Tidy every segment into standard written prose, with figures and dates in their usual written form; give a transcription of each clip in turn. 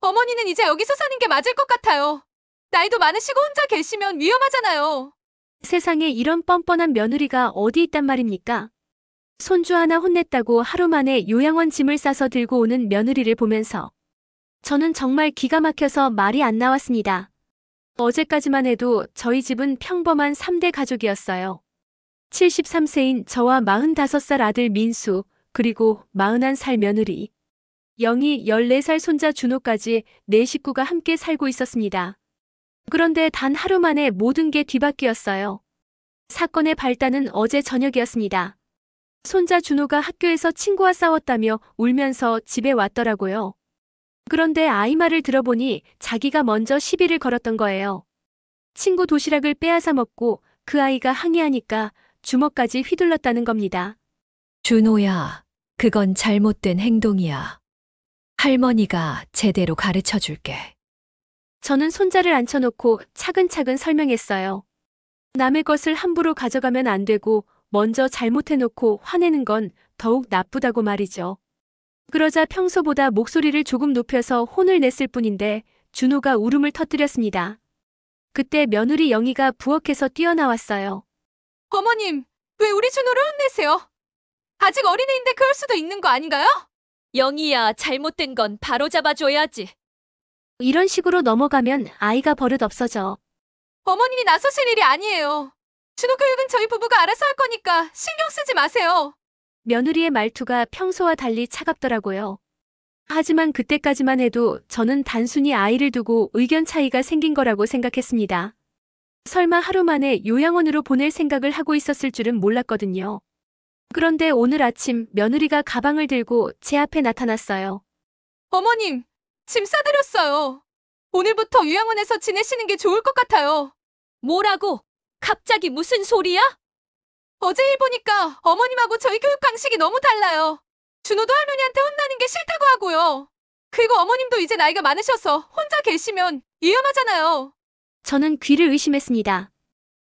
어머니는 이제 여기서 사는 게 맞을 것 같아요. 나이도 많으시고 혼자 계시면 위험하잖아요. 세상에 이런 뻔뻔한 며느리가 어디 있단 말입니까? 손주 하나 혼냈다고 하루 만에 요양원 짐을 싸서 들고 오는 며느리를 보면서 저는 정말 기가 막혀서 말이 안 나왔습니다. 어제까지만 해도 저희 집은 평범한 3대 가족이었어요. 73세인 저와 45살 아들 민수, 그리고 41살 며느리, 영희 14살 손자 준호까지 네 식구가 함께 살고 있었습니다. 그런데 단 하루 만에 모든 게 뒤바뀌었어요. 사건의 발단은 어제 저녁이었습니다. 손자 준호가 학교에서 친구와 싸웠다며 울면서 집에 왔더라고요. 그런데 아이 말을 들어보니 자기가 먼저 시비를 걸었던 거예요. 친구 도시락을 빼앗아 먹고 그 아이가 항의하니까 주먹까지 휘둘렀다는 겁니다. 준호야, 그건 잘못된 행동이야. 할머니가 제대로 가르쳐 줄게. 저는 손자를 앉혀놓고 차근차근 설명했어요. 남의 것을 함부로 가져가면 안 되고 먼저 잘못해놓고 화내는 건 더욱 나쁘다고 말이죠. 그러자 평소보다 목소리를 조금 높여서 혼을 냈을 뿐인데 준호가 울음을 터뜨렸습니다. 그때 며느리 영희가 부엌에서 뛰어나왔어요. 어머님, 왜 우리 준호를 혼내세요? 아직 어린애인데 그럴 수도 있는 거 아닌가요? 영희야, 잘못된 건 바로 잡아줘야지. 이런 식으로 넘어가면 아이가 버릇 없어져. 어머님이 나서실 일이 아니에요. 준호 교육은 저희 부부가 알아서 할 거니까 신경 쓰지 마세요. 며느리의 말투가 평소와 달리 차갑더라고요. 하지만 그때까지만 해도 저는 단순히 아이를 두고 의견 차이가 생긴 거라고 생각했습니다. 설마 하루 만에 요양원으로 보낼 생각을 하고 있었을 줄은 몰랐거든요. 그런데 오늘 아침 며느리가 가방을 들고 제 앞에 나타났어요. 어머님, 짐 싸드렸어요. 오늘부터 요양원에서 지내시는 게 좋을 것 같아요. 뭐라고? 갑자기 무슨 소리야? 어제 일 보니까 어머님하고 저희 교육 방식이 너무 달라요. 준호도 할머니한테 혼나는 게 싫다고 하고요. 그리고 어머님도 이제 나이가 많으셔서 혼자 계시면 위험하잖아요. 저는 귀를 의심했습니다.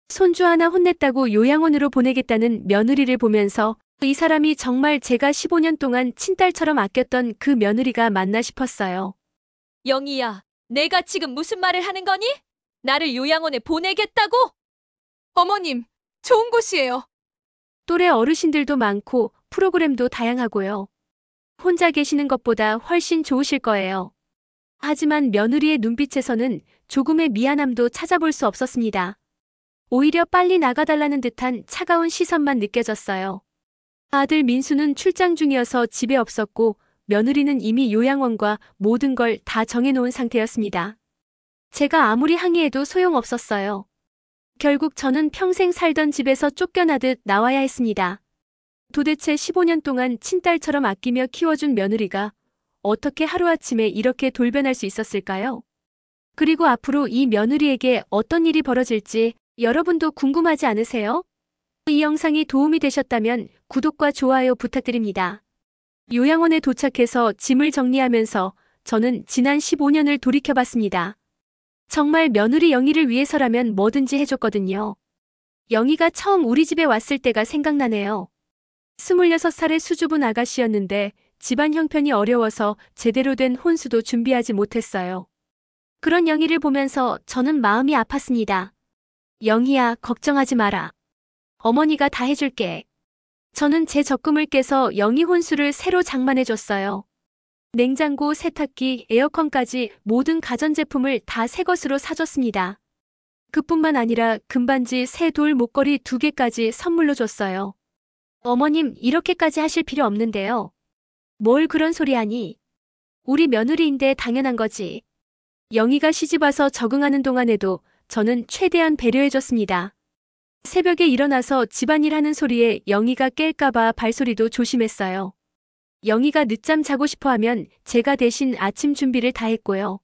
손주 하나 혼냈다고 요양원으로 보내겠다는 며느리를 보면서 이 사람이 정말 제가 15년 동안 친딸처럼 아꼈던 그 며느리가 맞나 싶었어요. 영희야, 내가 지금 무슨 말을 하는 거니? 나를 요양원에 보내겠다고? 어머님, 좋은 곳이에요. 또래 어르신들도 많고 프로그램도 다양하고요. 혼자 계시는 것보다 훨씬 좋으실 거예요. 하지만 며느리의 눈빛에서는 조금의 미안함도 찾아볼 수 없었습니다. 오히려 빨리 나가달라는 듯한 차가운 시선만 느껴졌어요. 아들 민수는 출장 중이어서 집에 없었고 며느리는 이미 요양원과 모든 걸 다 정해놓은 상태였습니다. 제가 아무리 항의해도 소용없었어요. 결국 저는 평생 살던 집에서 쫓겨나듯 나와야 했습니다. 도대체 15년 동안 친딸처럼 아끼며 키워준 며느리가 어떻게 하루아침에 이렇게 돌변할 수 있었을까요? 그리고 앞으로 이 며느리에게 어떤 일이 벌어질지 여러분도 궁금하지 않으세요? 이 영상이 도움이 되셨다면 구독과 좋아요 부탁드립니다. 요양원에 도착해서 짐을 정리하면서 저는 지난 15년을 돌이켜봤습니다. 정말 며느리 영희를 위해서라면 뭐든지 해줬거든요. 영희가 처음 우리 집에 왔을 때가 생각나네요. 26살의 수줍은 아가씨였는데 집안 형편이 어려워서 제대로 된 혼수도 준비하지 못했어요. 그런 영희를 보면서 저는 마음이 아팠습니다. 영희야, 걱정하지 마라. 어머니가 다 해줄게. 저는 제 적금을 깨서 영희 혼수를 새로 장만해줬어요. 냉장고, 세탁기, 에어컨까지 모든 가전제품을 다 새 것으로 사줬습니다. 그뿐만 아니라 금반지, 새 돌 목걸이 2개까지 선물로 줬어요. 어머님, 이렇게까지 하실 필요 없는데요. 뭘 그런 소리 하니? 우리 며느리인데 당연한 거지. 영희가 시집와서 적응하는 동안에도 저는 최대한 배려해줬습니다. 새벽에 일어나서 집안일 하는 소리에 영희가 깰까봐 발소리도 조심했어요. 영희가 늦잠 자고 싶어 하면 제가 대신 아침 준비를 다 했고요.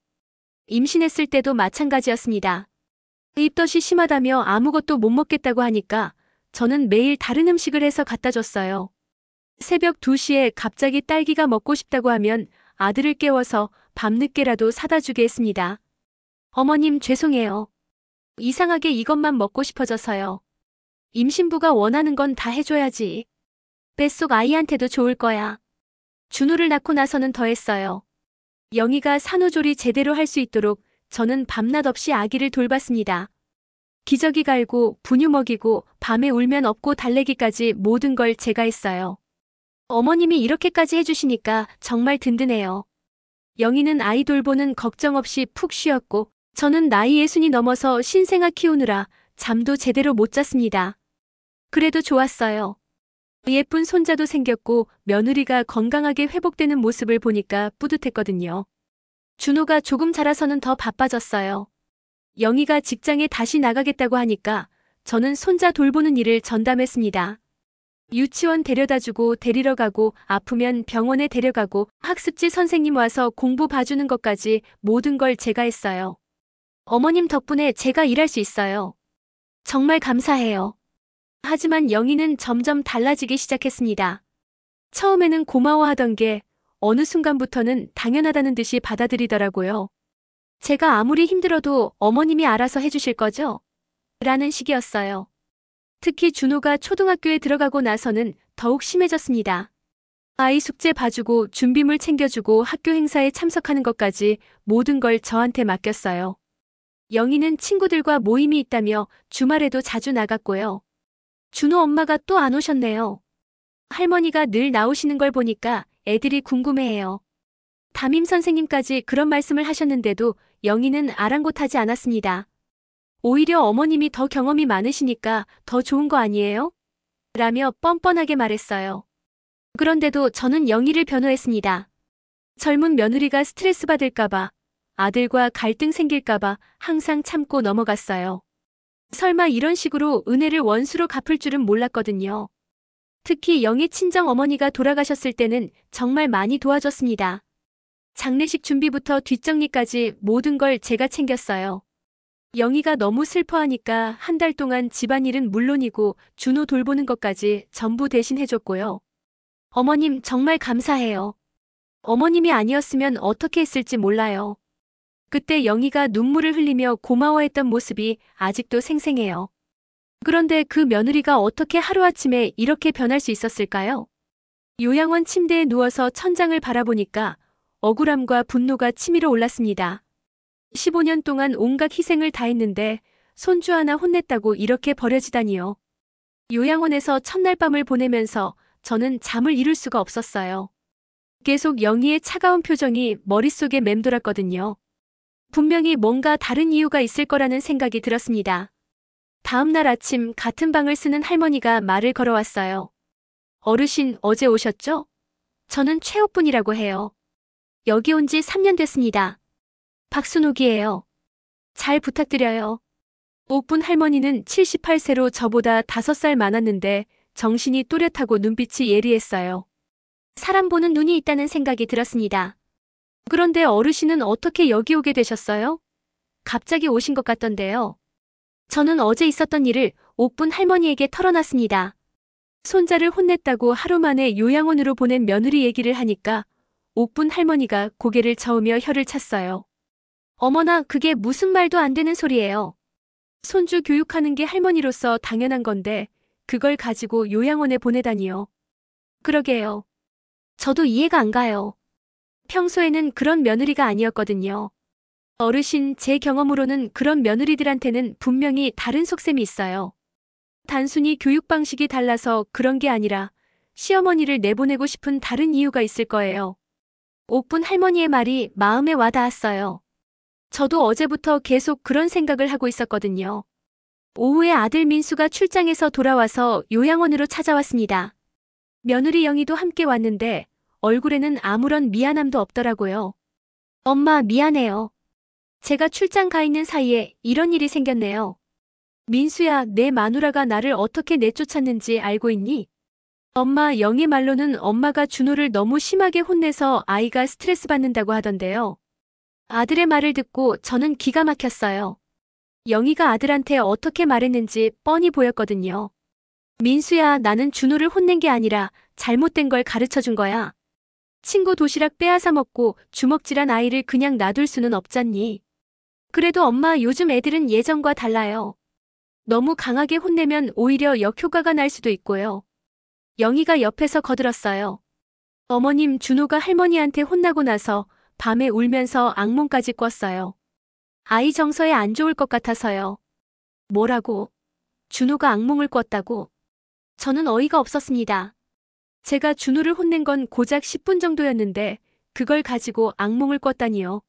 임신했을 때도 마찬가지였습니다. 입덧이 심하다며 아무것도 못 먹겠다고 하니까 저는 매일 다른 음식을 해서 갖다 줬어요. 새벽 2시에 갑자기 딸기가 먹고 싶다고 하면 아들을 깨워서 밤늦게라도 사다 주게 했습니다. 어머님, 죄송해요. 이상하게 이것만 먹고 싶어져서요. 임신부가 원하는 건 다 해줘야지. 뱃속 아이한테도 좋을 거야. 준우를 낳고 나서는 더 했어요. 영희가 산후조리 제대로 할 수 있도록 저는 밤낮 없이 아기를 돌봤습니다. 기저귀 갈고 분유 먹이고 밤에 울면 업고 달래기까지 모든 걸 제가 했어요. 어머님이 이렇게까지 해주시니까 정말 든든해요. 영희는 아이 돌보는 걱정 없이 푹 쉬었고 저는 나이 60이 넘어서 신생아 키우느라 잠도 제대로 못 잤습니다. 그래도 좋았어요. 예쁜 손자도 생겼고 며느리가 건강하게 회복되는 모습을 보니까 뿌듯했거든요. 준호가 조금 자라서는 더 바빠졌어요. 영희가 직장에 다시 나가겠다고 하니까 저는 손자 돌보는 일을 전담했습니다. 유치원 데려다주고 데리러 가고 아프면 병원에 데려가고 학습지 선생님 와서 공부 봐주는 것까지 모든 걸 제가 했어요. 어머님 덕분에 제가 일할 수 있어요. 정말 감사해요. 하지만 영희는 점점 달라지기 시작했습니다. 처음에는 고마워하던 게 어느 순간부터는 당연하다는 듯이 받아들이더라고요. 제가 아무리 힘들어도 어머님이 알아서 해주실 거죠? 라는 식이었어요. 특히 준호가 초등학교에 들어가고 나서는 더욱 심해졌습니다. 아이 숙제 봐주고 준비물 챙겨주고 학교 행사에 참석하는 것까지 모든 걸 저한테 맡겼어요. 영희는 친구들과 모임이 있다며 주말에도 자주 나갔고요. 준호 엄마가 또 안 오셨네요. 할머니가 늘 나오시는 걸 보니까 애들이 궁금해해요. 담임 선생님까지 그런 말씀을 하셨는데도 영희는 아랑곳하지 않았습니다. 오히려 어머님이 더 경험이 많으시니까 더 좋은 거 아니에요? 라며 뻔뻔하게 말했어요. 그런데도 저는 영희를 변호했습니다. 젊은 며느리가 스트레스 받을까봐, 아들과 갈등 생길까봐 항상 참고 넘어갔어요. 설마 이런 식으로 은혜를 원수로 갚을 줄은 몰랐거든요. 특히 영희 친정 어머니가 돌아가셨을 때는 정말 많이 도와줬습니다. 장례식 준비부터 뒷정리까지 모든 걸 제가 챙겼어요. 영희가 너무 슬퍼하니까 한 달 동안 집안일은 물론이고 준호 돌보는 것까지 전부 대신 해줬고요. 어머님 정말 감사해요. 어머님이 아니었으면 어떻게 했을지 몰라요. 그때 영희가 눈물을 흘리며 고마워했던 모습이 아직도 생생해요. 그런데 그 며느리가 어떻게 하루아침에 이렇게 변할 수 있었을까요? 요양원 침대에 누워서 천장을 바라보니까 억울함과 분노가 치밀어 올랐습니다. 15년 동안 온갖 희생을 다했는데 손주 하나 혼냈다고 이렇게 버려지다니요. 요양원에서 첫날 밤을 보내면서 저는 잠을 이룰 수가 없었어요. 계속 영희의 차가운 표정이 머릿속에 맴돌았거든요. 분명히 뭔가 다른 이유가 있을 거라는 생각이 들었습니다. 다음 날 아침 같은 방을 쓰는 할머니가 말을 걸어왔어요. 어르신 어제 오셨죠? 저는 최옥분이라고 해요. 여기 온 지 3년 됐습니다. 박순옥이에요. 잘 부탁드려요. 옥분 할머니는 78세로 저보다 5살 많았는데 정신이 또렷하고 눈빛이 예리했어요. 사람 보는 눈이 있다는 생각이 들었습니다. 그런데 어르신은 어떻게 여기 오게 되셨어요? 갑자기 오신 것 같던데요. 저는 어제 있었던 일을 옥분 할머니에게 털어놨습니다. 손자를 혼냈다고 하루 만에 요양원으로 보낸 며느리 얘기를 하니까 옥분 할머니가 고개를 저으며 혀를 찼어요. 어머나 그게 무슨 말도 안 되는 소리예요. 손주 교육하는 게 할머니로서 당연한 건데 그걸 가지고 요양원에 보내다니요. 그러게요. 저도 이해가 안 가요. 평소에는 그런 며느리가 아니었거든요. 어르신 제 경험으로는 그런 며느리들한테는 분명히 다른 속셈이 있어요. 단순히 교육 방식이 달라서 그런 게 아니라 시어머니를 내보내고 싶은 다른 이유가 있을 거예요. 옥분 할머니의 말이 마음에 와 닿았어요. 저도 어제부터 계속 그런 생각을 하고 있었거든요. 오후에 아들 민수가 출장에서 돌아와서 요양원으로 찾아왔습니다. 며느리 영희도 함께 왔는데 얼굴에는 아무런 미안함도 없더라고요. 엄마 미안해요. 제가 출장 가 있는 사이에 이런 일이 생겼네요. 민수야, 내 마누라가 나를 어떻게 내쫓았는지 알고 있니? 엄마, 영희 말로는 엄마가 준호를 너무 심하게 혼내서 아이가 스트레스 받는다고 하던데요. 아들의 말을 듣고 저는 기가 막혔어요. 영희가 아들한테 어떻게 말했는지 뻔히 보였거든요. 민수야, 나는 준호를 혼낸 게 아니라 잘못된 걸 가르쳐 준 거야. 친구 도시락 빼앗아 먹고 주먹질한 아이를 그냥 놔둘 수는 없잖니. 그래도 엄마, 요즘 애들은 예전과 달라요. 너무 강하게 혼내면 오히려 역효과가 날 수도 있고요. 영희가 옆에서 거들었어요. 어머님, 준호가 할머니한테 혼나고 나서 밤에 울면서 악몽까지 꿨어요. 아이 정서에 안 좋을 것 같아서요. 뭐라고? 준호가 악몽을 꿨다고? 저는 어이가 없었습니다. 제가 준호를 혼낸 건 고작 10분 정도였는데 그걸 가지고 악몽을 꿨다니요.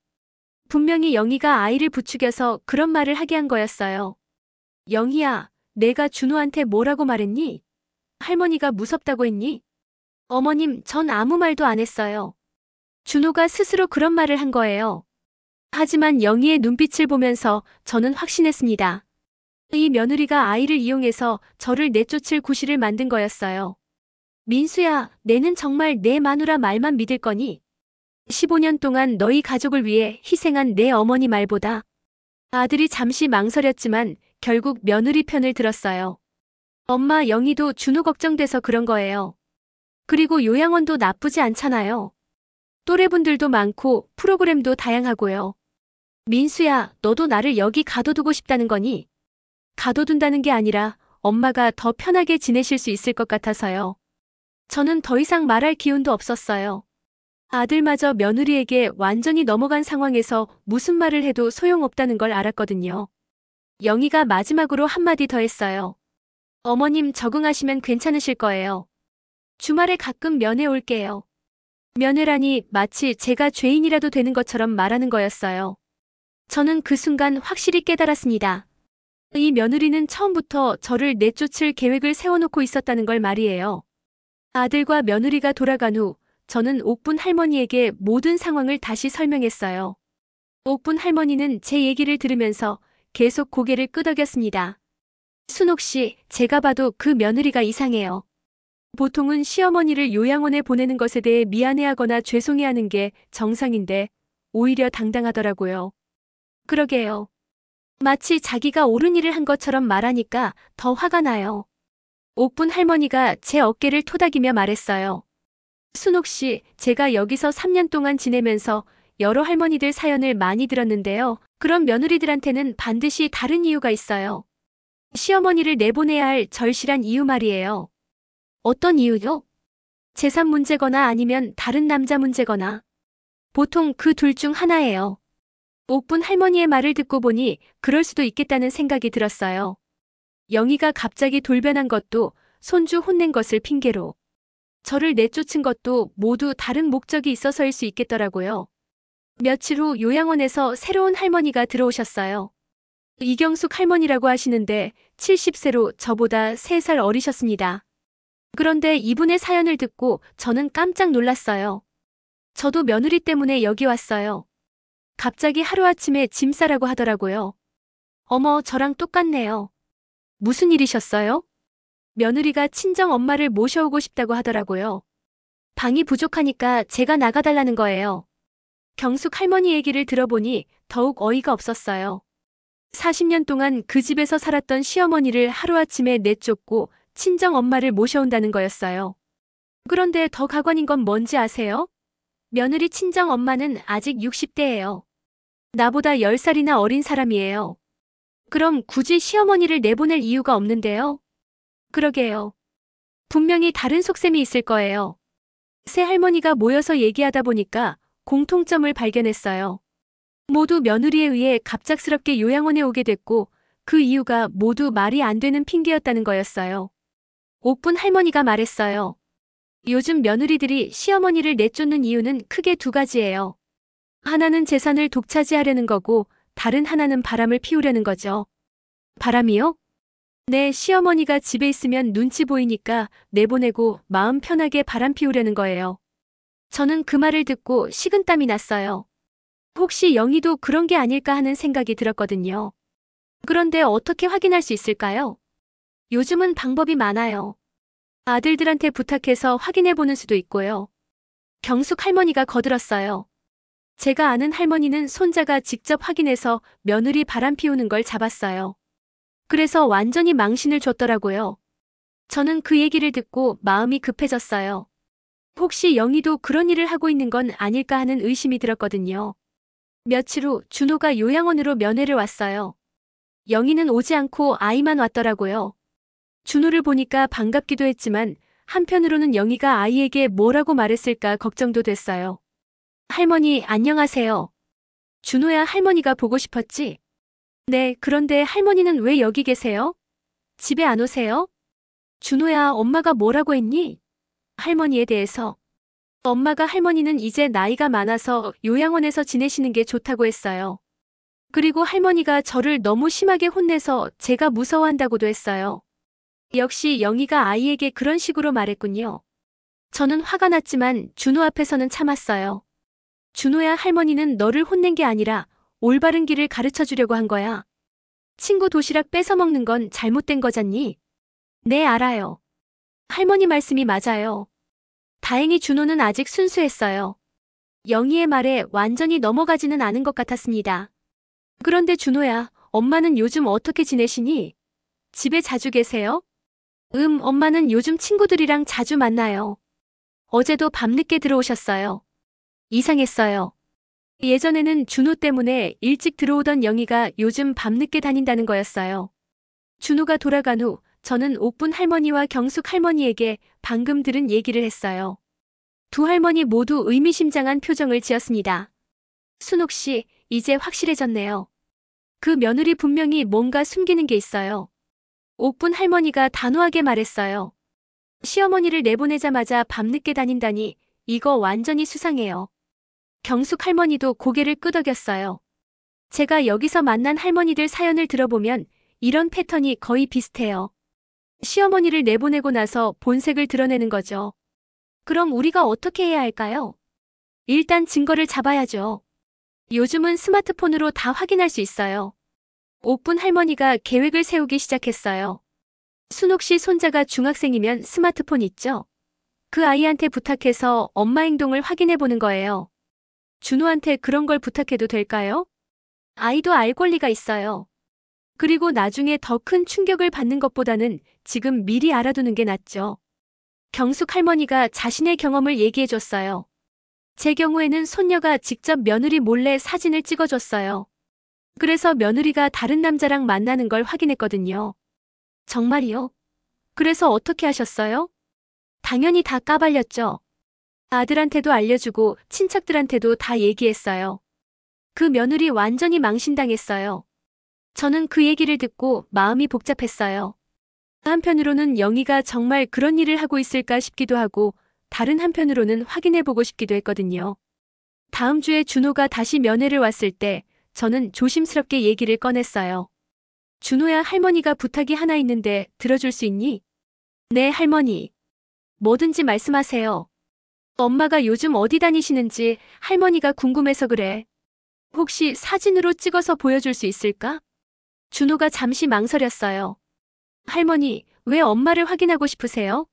분명히 영희가 아이를 부추겨서 그런 말을 하게 한 거였어요. 영희야, 내가 준호한테 뭐라고 말했니? 할머니가 무섭다고 했니? 어머님, 전 아무 말도 안 했어요. 준호가 스스로 그런 말을 한 거예요. 하지만 영희의 눈빛을 보면서 저는 확신했습니다. 이 며느리가 아이를 이용해서 저를 내쫓을 구실을 만든 거였어요. 민수야, 내는 정말 내 마누라 말만 믿을 거니? 15년 동안 너희 가족을 위해 희생한 내 어머니 말보다. 아들이 잠시 망설였지만 결국 며느리 편을 들었어요. 엄마, 영희도 준호 걱정돼서 그런 거예요. 그리고 요양원도 나쁘지 않잖아요. 또래분들도 많고 프로그램도 다양하고요. 민수야, 너도 나를 여기 가둬두고 싶다는 거니? 가둬둔다는 게 아니라 엄마가 더 편하게 지내실 수 있을 것 같아서요. 저는 더 이상 말할 기운도 없었어요. 아들마저 며느리에게 완전히 넘어간 상황에서 무슨 말을 해도 소용없다는 걸 알았거든요. 영희가 마지막으로 한마디 더 했어요. 어머님, 적응하시면 괜찮으실 거예요. 주말에 가끔 면회 올게요. 면회라니 마치 제가 죄인이라도 되는 것처럼 말하는 거였어요. 저는 그 순간 확실히 깨달았습니다. 이 며느리는 처음부터 저를 내쫓을 계획을 세워놓고 있었다는 걸 말이에요. 아들과 며느리가 돌아간 후 저는 옥분 할머니에게 모든 상황을 다시 설명했어요. 옥분 할머니는 제 얘기를 들으면서 계속 고개를 끄덕였습니다. 순옥 씨, 제가 봐도 그 며느리가 이상해요. 보통은 시어머니를 요양원에 보내는 것에 대해 미안해하거나 죄송해하는 게 정상인데 오히려 당당하더라고요. 그러게요. 마치 자기가 옳은 일을 한 것처럼 말하니까 더 화가 나요. 옥분 할머니가 제 어깨를 토닥이며 말했어요. 순옥 씨, 제가 여기서 3년 동안 지내면서 여러 할머니들 사연을 많이 들었는데요. 그런 며느리들한테는 반드시 다른 이유가 있어요. 시어머니를 내보내야 할 절실한 이유 말이에요. 어떤 이유요? 재산 문제거나 아니면 다른 남자 문제거나. 보통 그 둘 중 하나예요. 옥분 할머니의 말을 듣고 보니 그럴 수도 있겠다는 생각이 들었어요. 영희가 갑자기 돌변한 것도 손주 혼낸 것을 핑계로. 저를 내쫓은 것도 모두 다른 목적이 있어서일 수 있겠더라고요. 며칠 후 요양원에서 새로운 할머니가 들어오셨어요. 이경숙 할머니라고 하시는데 70세로 저보다 3살 어리셨습니다. 그런데 이분의 사연을 듣고 저는 깜짝 놀랐어요. 저도 며느리 때문에 여기 왔어요. 갑자기 하루아침에 짐 싸라고 하더라고요. 어머, 저랑 똑같네요. 무슨 일이셨어요? 며느리가 친정 엄마를 모셔오고 싶다고 하더라고요. 방이 부족하니까 제가 나가달라는 거예요. 경숙 할머니 얘기를 들어보니 더욱 어이가 없었어요. 40년 동안 그 집에서 살았던 시어머니를 하루아침에 내쫓고 친정 엄마를 모셔온다는 거였어요. 그런데 더 가관인 건 뭔지 아세요? 며느리 친정 엄마는 아직 60대예요. 나보다 10살이나 어린 사람이에요. 그럼 굳이 시어머니를 내보낼 이유가 없는데요? 그러게요. 분명히 다른 속셈이 있을 거예요. 세 할머니가 모여서 얘기하다 보니까 공통점을 발견했어요. 모두 며느리에 의해 갑작스럽게 요양원에 오게 됐고 그 이유가 모두 말이 안 되는 핑계였다는 거였어요. 옥분 할머니가 말했어요. 요즘 며느리들이 시어머니를 내쫓는 이유는 크게 2가지예요. 하나는 재산을 독차지하려는 거고 다른 하나는 바람을 피우려는 거죠. 바람이요? 네, 시어머니가 집에 있으면 눈치 보이니까 내보내고 마음 편하게 바람 피우려는 거예요. 저는 그 말을 듣고 식은땀이 났어요. 혹시 영희도 그런 게 아닐까 하는 생각이 들었거든요. 그런데 어떻게 확인할 수 있을까요? 요즘은 방법이 많아요. 아들들한테 부탁해서 확인해 보는 수도 있고요. 경숙 할머니가 거들었어요. 제가 아는 할머니는 손자가 직접 확인해서 며느리 바람 피우는 걸 잡았어요. 그래서 완전히 망신을 줬더라고요. 저는 그 얘기를 듣고 마음이 급해졌어요. 혹시 영희도 그런 일을 하고 있는 건 아닐까 하는 의심이 들었거든요. 며칠 후 준호가 요양원으로 면회를 왔어요. 영희는 오지 않고 아이만 왔더라고요. 준호를 보니까 반갑기도 했지만 한편으로는 영희가 아이에게 뭐라고 말했을까 걱정도 됐어요. 할머니, 안녕하세요. 준호야, 할머니가 보고 싶었지? 네, 그런데 할머니는 왜 여기 계세요? 집에 안 오세요? 준호야, 엄마가 뭐라고 했니? 할머니에 대해서. 엄마가 할머니는 이제 나이가 많아서 요양원에서 지내시는 게 좋다고 했어요. 그리고 할머니가 저를 너무 심하게 혼내서 제가 무서워한다고도 했어요. 역시 영희가 아이에게 그런 식으로 말했군요. 저는 화가 났지만 준호 앞에서는 참았어요. 준호야, 할머니는 너를 혼낸 게 아니라 올바른 길을 가르쳐 주려고 한 거야. 친구 도시락 뺏어 먹는 건 잘못된 거잖니? 네, 알아요. 할머니 말씀이 맞아요. 다행히 준호는 아직 순수했어요. 영희의 말에 완전히 넘어가지는 않은 것 같았습니다. 그런데 준호야, 엄마는 요즘 어떻게 지내시니? 집에 자주 계세요? 엄마는 요즘 친구들이랑 자주 만나요. 어제도 밤늦게 들어오셨어요. 이상했어요. 예전에는 준호 때문에 일찍 들어오던 영희가 요즘 밤늦게 다닌다는 거였어요. 준호가 돌아간 후 저는 옥분 할머니와 경숙 할머니에게 방금 들은 얘기를 했어요. 두 할머니 모두 의미심장한 표정을 지었습니다. 순옥 씨, 이제 확실해졌네요. 그 며느리 분명히 뭔가 숨기는 게 있어요. 옥분 할머니가 단호하게 말했어요. 시어머니를 내보내자마자 밤늦게 다닌다니 이거 완전히 수상해요. 경숙 할머니도 고개를 끄덕였어요. 제가 여기서 만난 할머니들 사연을 들어보면 이런 패턴이 거의 비슷해요. 시어머니를 내보내고 나서 본색을 드러내는 거죠. 그럼 우리가 어떻게 해야 할까요? 일단 증거를 잡아야죠. 요즘은 스마트폰으로 다 확인할 수 있어요. 옥분 할머니가 계획을 세우기 시작했어요. 순옥 씨 손자가 중학생이면 스마트폰 있죠? 그 아이한테 부탁해서 엄마 행동을 확인해 보는 거예요. 준호한테 그런 걸 부탁해도 될까요? 아이도 알 권리가 있어요. 그리고 나중에 더 큰 충격을 받는 것보다는 지금 미리 알아두는 게 낫죠. 경숙 할머니가 자신의 경험을 얘기해 줬어요. 제 경우에는 손녀가 직접 며느리 몰래 사진을 찍어줬어요. 그래서 며느리가 다른 남자랑 만나는 걸 확인했거든요. 정말이요? 그래서 어떻게 하셨어요? 당연히 다 까발렸죠. 아들한테도 알려주고 친척들한테도 다 얘기했어요. 그 며느리 완전히 망신당했어요. 저는 그 얘기를 듣고 마음이 복잡했어요. 한편으로는 영희가 정말 그런 일을 하고 있을까 싶기도 하고 다른 한편으로는 확인해보고 싶기도 했거든요. 다음 주에 준호가 다시 면회를 왔을 때 저는 조심스럽게 얘기를 꺼냈어요. 준호야, 할머니가 부탁이 하나 있는데 들어줄 수 있니? 네, 할머니. 뭐든지 말씀하세요. 엄마가 요즘 어디 다니시는지 할머니가 궁금해서 그래. 혹시 사진으로 찍어서 보여줄 수 있을까? 준호가 잠시 망설였어요. 할머니, 왜 엄마를 확인하고 싶으세요?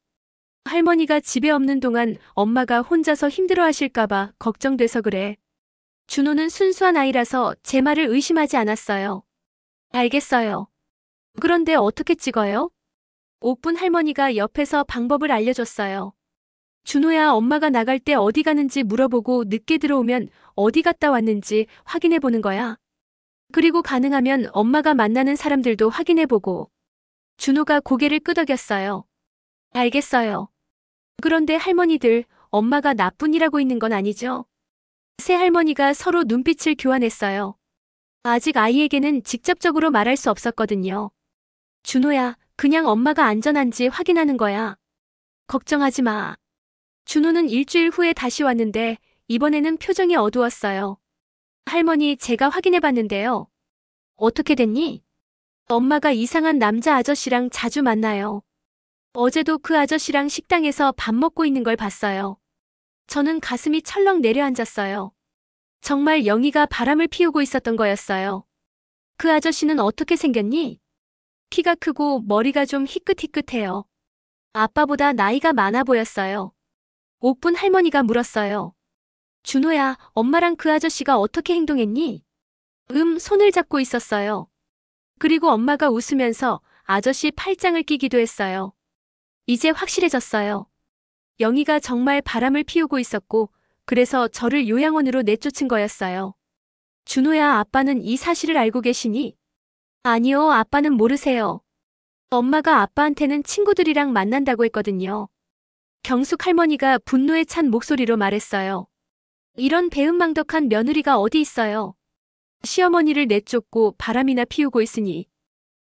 할머니가 집에 없는 동안 엄마가 혼자서 힘들어하실까봐 걱정돼서 그래. 준호는 순수한 아이라서 제 말을 의심하지 않았어요. 알겠어요. 그런데 어떻게 찍어요? 옥분 할머니가 옆에서 방법을 알려줬어요. 준호야, 엄마가 나갈 때 어디 가는지 물어보고 늦게 들어오면 어디 갔다 왔는지 확인해보는 거야. 그리고 가능하면 엄마가 만나는 사람들도 확인해보고. 준호가 고개를 끄덕였어요. 알겠어요. 그런데 할머니들, 엄마가 나쁜 일 하고 있는 건 아니죠? 세 할머니가 서로 눈빛을 교환했어요. 아직 아이에게는 직접적으로 말할 수 없었거든요. 준호야, 그냥 엄마가 안전한지 확인하는 거야. 걱정하지 마. 준호는 일주일 후에 다시 왔는데 이번에는 표정이 어두웠어요. 할머니, 제가 확인해봤는데요. 어떻게 됐니? 엄마가 이상한 남자 아저씨랑 자주 만나요. 어제도 그 아저씨랑 식당에서 밥 먹고 있는 걸 봤어요. 저는 가슴이 철렁 내려앉았어요. 정말 영희가 바람을 피우고 있었던 거였어요. 그 아저씨는 어떻게 생겼니? 키가 크고 머리가 좀 희끗희끗해요. 아빠보다 나이가 많아 보였어요. 옥분 할머니가 물었어요. 준호야, 엄마랑 그 아저씨가 어떻게 행동했니? 손을 잡고 있었어요. 그리고 엄마가 웃으면서 아저씨 팔짱을 끼기도 했어요. 이제 확실해졌어요. 영희가 정말 바람을 피우고 있었고 그래서 저를 요양원으로 내쫓은 거였어요. 준호야, 아빠는 이 사실을 알고 계시니? 아니요, 아빠는 모르세요. 엄마가 아빠한테는 친구들이랑 만난다고 했거든요. 경숙 할머니가 분노에 찬 목소리로 말했어요. 이런 배은망덕한 며느리가 어디 있어요. 시어머니를 내쫓고 바람이나 피우고 있으니.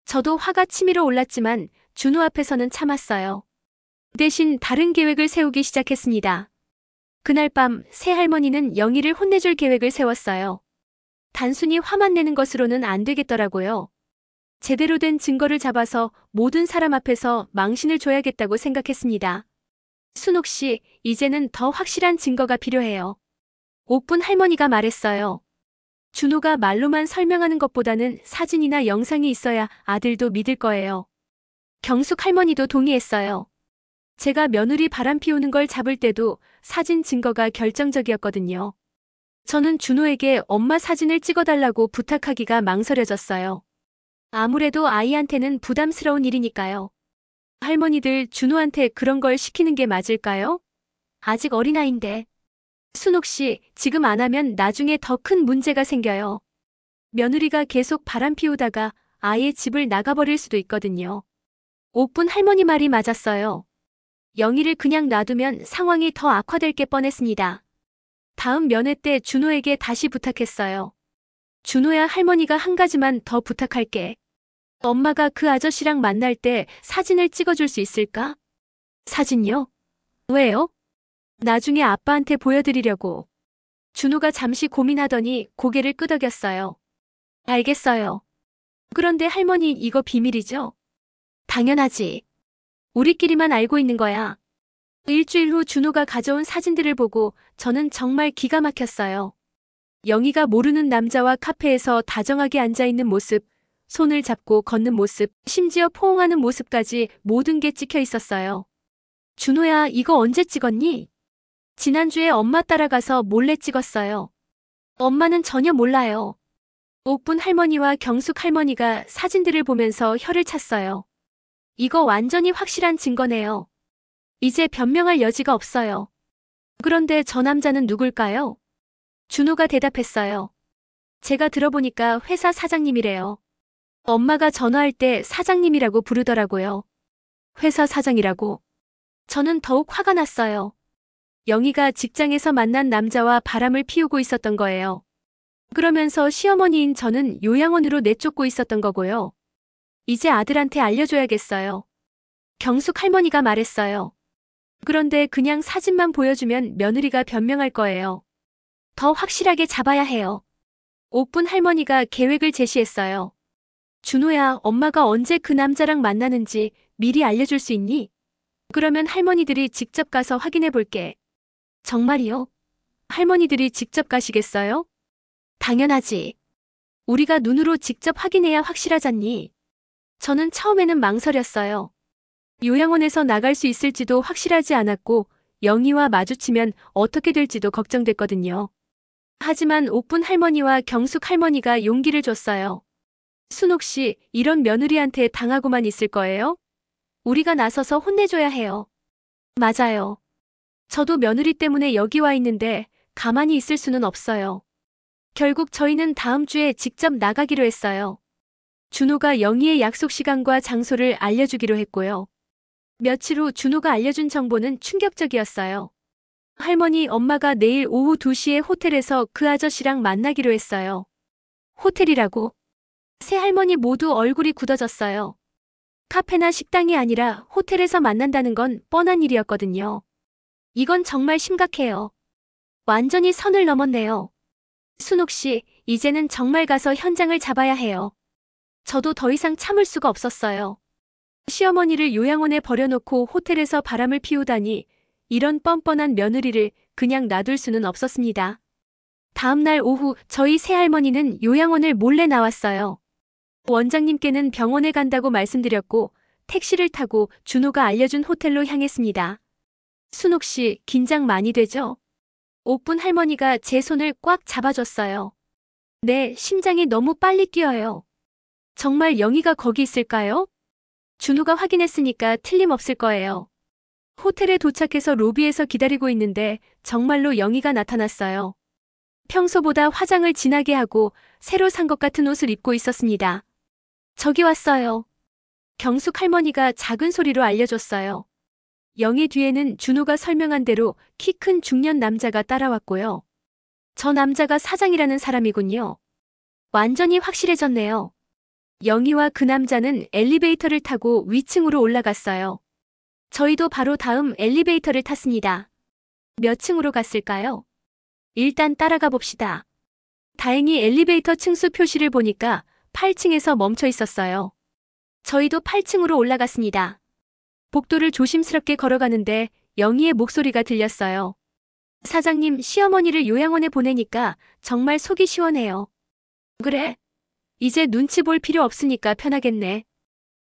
저도 화가 치밀어 올랐지만 준우 앞에서는 참았어요. 대신 다른 계획을 세우기 시작했습니다. 그날 밤 새할머니는 영희를 혼내줄 계획을 세웠어요. 단순히 화만 내는 것으로는 안 되겠더라고요. 제대로 된 증거를 잡아서 모든 사람 앞에서 망신을 줘야겠다고 생각했습니다. 순옥 씨, 이제는 더 확실한 증거가 필요해요. 옥분 할머니가 말했어요. 준호가 말로만 설명하는 것보다는 사진이나 영상이 있어야 아들도 믿을 거예요. 경숙 할머니도 동의했어요. 제가 며느리 바람 피우는 걸 잡을 때도 사진 증거가 결정적이었거든요. 저는 준호에게 엄마 사진을 찍어달라고 부탁하기가 망설여졌어요. 아무래도 아이한테는 부담스러운 일이니까요. 할머니들 준호한테 그런 걸 시키는 게 맞을까요? 아직 어린아이인데. 순옥 씨, 지금 안 하면 나중에 더 큰 문제가 생겨요. 며느리가 계속 바람 피우다가 아예 집을 나가버릴 수도 있거든요. 옥분 할머니 말이 맞았어요. 영희를 그냥 놔두면 상황이 더 악화될 게 뻔했습니다. 다음 면회 때 준호에게 다시 부탁했어요. 준호야, 할머니가 한 가지만 더 부탁할게. 엄마가 그 아저씨랑 만날 때 사진을 찍어줄 수 있을까? 사진요? 왜요? 나중에 아빠한테 보여드리려고. 준호가 잠시 고민하더니 고개를 끄덕였어요. 알겠어요. 그런데 할머니, 이거 비밀이죠? 당연하지. 우리끼리만 알고 있는 거야. 일주일 후 준호가 가져온 사진들을 보고 저는 정말 기가 막혔어요. 영희가 모르는 남자와 카페에서 다정하게 앉아있는 모습, 손을 잡고 걷는 모습, 심지어 포옹하는 모습까지 모든 게 찍혀 있었어요. 준호야, 이거 언제 찍었니? 지난주에 엄마 따라가서 몰래 찍었어요. 엄마는 전혀 몰라요. 옥분 할머니와 경숙 할머니가 사진들을 보면서 혀를 찼어요. 이거 완전히 확실한 증거네요. 이제 변명할 여지가 없어요. 그런데 저 남자는 누굴까요? 준호가 대답했어요. 제가 들어보니까 회사 사장님이래요. 엄마가 전화할 때 사장님이라고 부르더라고요. 회사 사장이라고? 저는 더욱 화가 났어요. 영희가 직장에서 만난 남자와 바람을 피우고 있었던 거예요. 그러면서 시어머니인 저는 요양원으로 내쫓고 있었던 거고요. 이제 아들한테 알려줘야겠어요. 경숙 할머니가 말했어요. 그런데 그냥 사진만 보여주면 며느리가 변명할 거예요. 더 확실하게 잡아야 해요. 옥분 할머니가 계획을 제시했어요. 준호야, 엄마가 언제 그 남자랑 만나는지 미리 알려줄 수 있니? 그러면 할머니들이 직접 가서 확인해 볼게. 정말이요? 할머니들이 직접 가시겠어요? 당연하지. 우리가 눈으로 직접 확인해야 확실하잖니. 저는 처음에는 망설였어요. 요양원에서 나갈 수 있을지도 확실하지 않았고 영희와 마주치면 어떻게 될지도 걱정됐거든요. 하지만 옥분 할머니와 경숙 할머니가 용기를 줬어요. 순옥 씨, 이런 며느리한테 당하고만 있을 거예요? 우리가 나서서 혼내줘야 해요. 맞아요. 저도 며느리 때문에 여기 와 있는데 가만히 있을 수는 없어요. 결국 저희는 다음 주에 직접 나가기로 했어요. 준호가 영희의 약속 시간과 장소를 알려주기로 했고요. 며칠 후 준호가 알려준 정보는 충격적이었어요. 할머니, 엄마가 내일 오후 2시에 호텔에서 그 아저씨랑 만나기로 했어요. 호텔이라고? 세 할머니 모두 얼굴이 굳어졌어요. 카페나 식당이 아니라 호텔에서 만난다는 건 뻔한 일이었거든요. 이건 정말 심각해요. 완전히 선을 넘었네요. 순옥 씨, 이제는 정말 가서 현장을 잡아야 해요. 저도 더 이상 참을 수가 없었어요. 시어머니를 요양원에 버려놓고 호텔에서 바람을 피우다니, 이런 뻔뻔한 며느리를 그냥 놔둘 수는 없었습니다. 다음 날 오후 저희 새할머니는 요양원을 몰래 나왔어요. 원장님께는 병원에 간다고 말씀드렸고 택시를 타고 준호가 알려준 호텔로 향했습니다. 순옥 씨, 긴장 많이 되죠? 옥분 할머니가 제 손을 꽉 잡아줬어요. 네, 심장이 너무 빨리 뛰어요. 정말 영희가 거기 있을까요? 준호가 확인했으니까 틀림없을 거예요. 호텔에 도착해서 로비에서 기다리고 있는데 정말로 영희가 나타났어요. 평소보다 화장을 진하게 하고 새로 산 것 같은 옷을 입고 있었습니다. 저기 왔어요. 경숙 할머니가 작은 소리로 알려줬어요. 영희 뒤에는 준호가 설명한 대로 키 큰 중년 남자가 따라왔고요. 저 남자가 사장이라는 사람이군요. 완전히 확실해졌네요. 영희와 그 남자는 엘리베이터를 타고 위층으로 올라갔어요. 저희도 바로 다음 엘리베이터를 탔습니다. 몇 층으로 갔을까요? 일단 따라가 봅시다. 다행히 엘리베이터 층수 표시를 보니까 8층에서 멈춰 있었어요. 저희도 8층으로 올라갔습니다. 복도를 조심스럽게 걸어가는데 영희의 목소리가 들렸어요. 사장님, 시어머니를 요양원에 보내니까 정말 속이 시원해요. 그래? 이제 눈치 볼 필요 없으니까 편하겠네.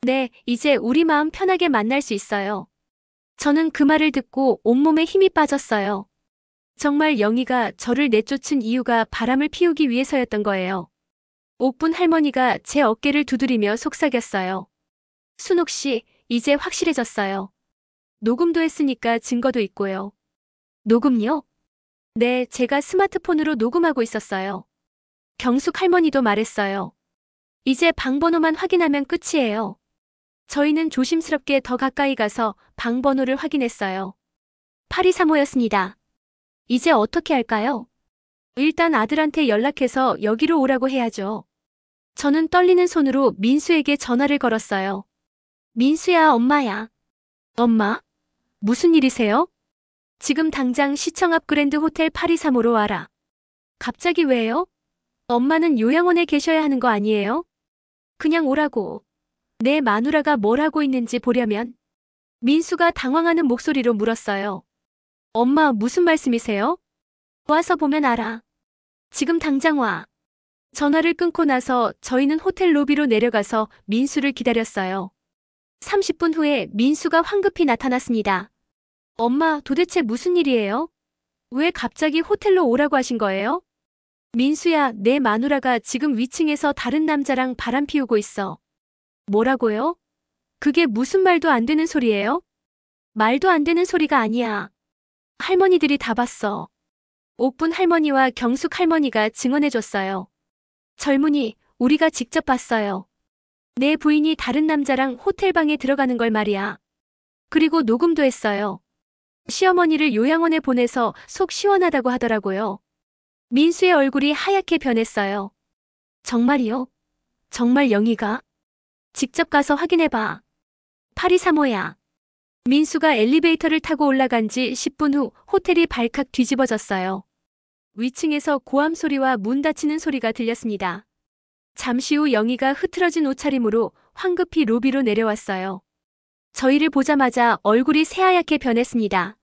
네, 이제 우리 마음 편하게 만날 수 있어요. 저는 그 말을 듣고 온몸에 힘이 빠졌어요. 정말 영희가 저를 내쫓은 이유가 바람을 피우기 위해서였던 거예요. 옥분 할머니가 제 어깨를 두드리며 속삭였어요. 순옥 씨, 이제 확실해졌어요. 녹음도 했으니까 증거도 있고요. 녹음요? 네, 제가 스마트폰으로 녹음하고 있었어요. 경숙 할머니도 말했어요. 이제 방번호만 확인하면 끝이에요. 저희는 조심스럽게 더 가까이 가서 방번호를 확인했어요. 8235였습니다. 이제 어떻게 할까요? 일단 아들한테 연락해서 여기로 오라고 해야죠. 저는 떨리는 손으로 민수에게 전화를 걸었어요. 민수야, 엄마야. 엄마? 무슨 일이세요? 지금 당장 시청 앞 그랜드 호텔 8235로 와라. 갑자기 왜요? 엄마는 요양원에 계셔야 하는 거 아니에요? 그냥 오라고. 내 마누라가 뭘 하고 있는지 보려면. 민수가 당황하는 목소리로 물었어요. 엄마, 무슨 말씀이세요? 와서 보면 알아. 지금 당장 와. 전화를 끊고 나서 저희는 호텔 로비로 내려가서 민수를 기다렸어요. 30분 후에 민수가 황급히 나타났습니다. 엄마, 도대체 무슨 일이에요? 왜 갑자기 호텔로 오라고 하신 거예요? 민수야, 내 마누라가 지금 위층에서 다른 남자랑 바람 피우고 있어. 뭐라고요? 그게 무슨 말도 안 되는 소리예요? 말도 안 되는 소리가 아니야. 할머니들이 다 봤어. 옥분 할머니와 경숙 할머니가 증언해줬어요. 젊은이, 우리가 직접 봤어요. 내 부인이 다른 남자랑 호텔방에 들어가는 걸 말이야. 그리고 녹음도 했어요. 시어머니를 요양원에 보내서 속 시원하다고 하더라고요. 민수의 얼굴이 하얗게 변했어요. 정말이요? 정말 영희가? 직접 가서 확인해봐. 8235야. 민수가 엘리베이터를 타고 올라간 지 10분 후 호텔이 발칵 뒤집어졌어요. 위층에서 고함 소리와 문 닫히는 소리가 들렸습니다. 잠시 후 영희가 흐트러진 옷차림으로 황급히 로비로 내려왔어요. 저희를 보자마자 얼굴이 새하얗게 변했습니다.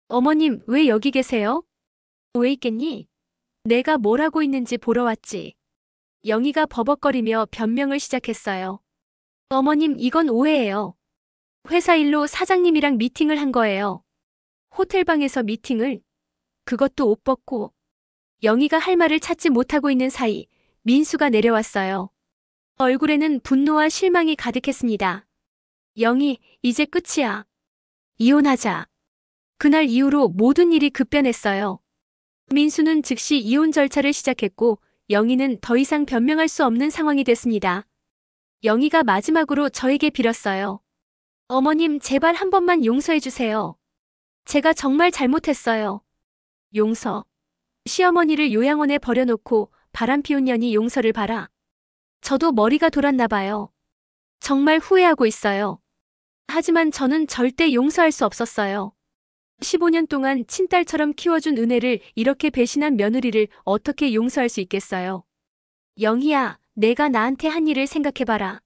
어머님, 왜 여기 계세요? 왜 있겠니? 내가 뭘 하고 있는지 보러 왔지. 영희가 버벅거리며 변명을 시작했어요. 어머님, 이건 오해예요. 회사 일로 사장님이랑 미팅을 한 거예요. 호텔방에서 미팅을? 그것도 옷 벗고. 영희가 할 말을 찾지 못하고 있는 사이 민수가 내려왔어요. 얼굴에는 분노와 실망이 가득했습니다. 영희, 이제 끝이야. 이혼하자. 그날 이후로 모든 일이 급변했어요. 민수는 즉시 이혼 절차를 시작했고 영희는 더 이상 변명할 수 없는 상황이 됐습니다. 영희가 마지막으로 저에게 빌었어요. 어머님, 제발 한 번만 용서해 주세요. 제가 정말 잘못했어요. 용서. 시어머니를 요양원에 버려놓고 바람 피운 년이 용서를 바라. 저도 머리가 돌았나 봐요. 정말 후회하고 있어요. 하지만 저는 절대 용서할 수 없었어요. 15년 동안 친딸처럼 키워준 은혜를 이렇게 배신한 며느리를 어떻게 용서할 수 있겠어요. 영희야, 내가 나한테 한 일을 생각해봐라.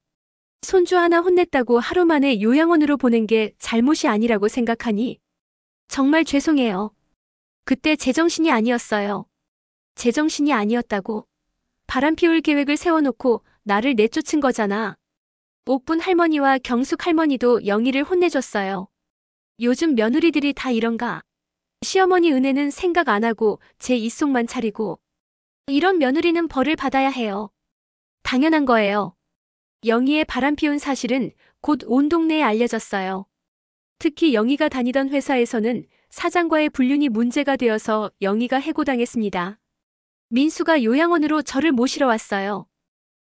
손주 하나 혼냈다고 하루 만에 요양원으로 보낸 게 잘못이 아니라고 생각하니? 정말 죄송해요. 그때 제정신이 아니었어요. 제정신이 아니었다고? 바람 피울 계획을 세워놓고 나를 내쫓은 거잖아. 옥분 할머니와 경숙 할머니도 영희를 혼내줬어요. 요즘 며느리들이 다 이런가? 시어머니 은혜는 생각 안 하고 제 입속만 차리고. 이런 며느리는 벌을 받아야 해요. 당연한 거예요. 영희의 바람 피운 사실은 곧 온 동네에 알려졌어요. 특히 영희가 다니던 회사에서는 사장과의 불륜이 문제가 되어서 영희가 해고당했습니다. 민수가 요양원으로 저를 모시러 왔어요.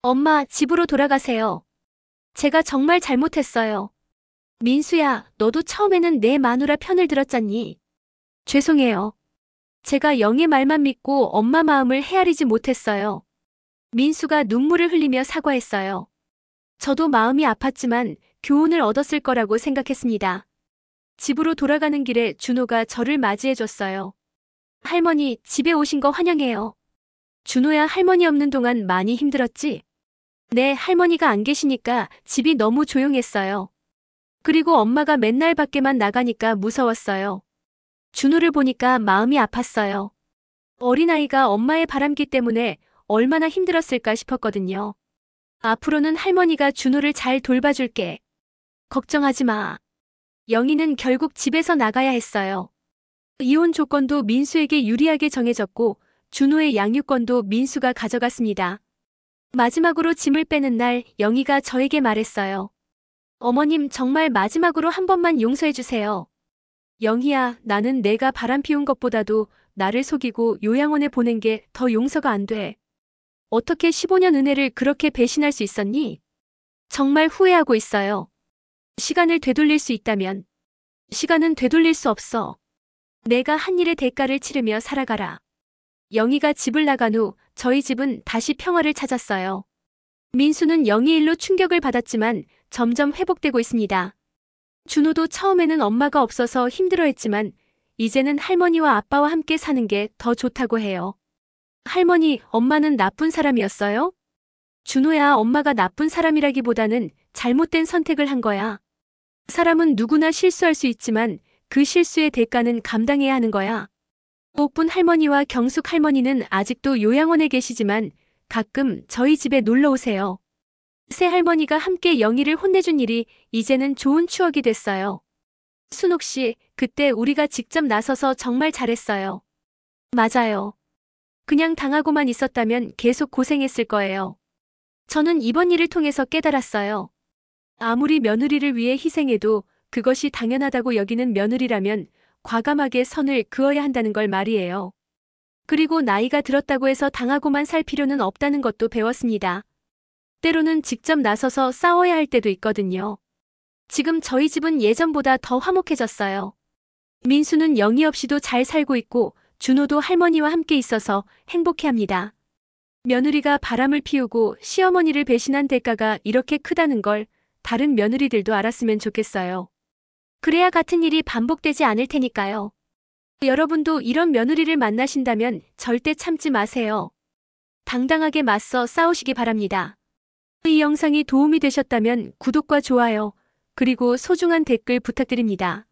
엄마, 집으로 돌아가세요. 제가 정말 잘못했어요. 민수야, 너도 처음에는 내 마누라 편을 들었잖니. 죄송해요. 제가 영의 말만 믿고 엄마 마음을 헤아리지 못했어요. 민수가 눈물을 흘리며 사과했어요. 저도 마음이 아팠지만 교훈을 얻었을 거라고 생각했습니다. 집으로 돌아가는 길에 준호가 저를 맞이해줬어요. 할머니, 집에 오신 거 환영해요. 준호야, 할머니 없는 동안 많이 힘들었지? 네, 할머니가 안 계시니까 집이 너무 조용했어요. 그리고 엄마가 맨날 밖에만 나가니까 무서웠어요. 준호를 보니까 마음이 아팠어요. 어린아이가 엄마의 바람기 때문에 얼마나 힘들었을까 싶었거든요. 앞으로는 할머니가 준호를 잘 돌봐줄게. 걱정하지 마. 영희는 결국 집에서 나가야 했어요. 이혼 조건도 민수에게 유리하게 정해졌고 준호의 양육권도 민수가 가져갔습니다. 마지막으로 짐을 빼는 날 영희가 저에게 말했어요. 어머님, 정말 마지막으로 한 번만 용서해주세요. 영희야, 나는 내가 바람 피운 것보다도 나를 속이고 요양원에 보낸 게 더 용서가 안 돼. 어떻게 15년 은혜를 그렇게 배신할 수 있었니? 정말 후회하고 있어요. 시간을 되돌릴 수 있다면. 시간은 되돌릴 수 없어. 내가 한 일의 대가를 치르며 살아가라. 영희가 집을 나간 후 저희 집은 다시 평화를 찾았어요. 민수는 영희 일로 충격을 받았지만 점점 회복되고 있습니다. 준호도 처음에는 엄마가 없어서 힘들어했지만 이제는 할머니와 아빠와 함께 사는 게 더 좋다고 해요. 할머니, 엄마는 나쁜 사람이었어요? 준호야, 엄마가 나쁜 사람이라기보다는 잘못된 선택을 한 거야. 사람은 누구나 실수할 수 있지만 그 실수의 대가는 감당해야 하는 거야. 옥분 할머니와 경숙 할머니는 아직도 요양원에 계시지만 가끔 저희 집에 놀러 오세요. 새 할머니가 함께 영희를 혼내준 일이 이제는 좋은 추억이 됐어요. 순옥 씨, 그때 우리가 직접 나서서 정말 잘했어요. 맞아요. 그냥 당하고만 있었다면 계속 고생했을 거예요. 저는 이번 일을 통해서 깨달았어요. 아무리 며느리를 위해 희생해도 그것이 당연하다고 여기는 며느리라면 과감하게 선을 그어야 한다는 걸 말이에요. 그리고 나이가 들었다고 해서 당하고만 살 필요는 없다는 것도 배웠습니다. 때로는 직접 나서서 싸워야 할 때도 있거든요. 지금 저희 집은 예전보다 더 화목해졌어요. 민수는 영희 없이도 잘 살고 있고 준호도 할머니와 함께 있어서 행복해합니다. 며느리가 바람을 피우고 시어머니를 배신한 대가가 이렇게 크다는 걸 다른 며느리들도 알았으면 좋겠어요. 그래야 같은 일이 반복되지 않을 테니까요. 여러분도 이런 며느리를 만나신다면 절대 참지 마세요. 당당하게 맞서 싸우시기 바랍니다. 이 영상이 도움이 되셨다면 구독과 좋아요, 그리고 소중한 댓글 부탁드립니다.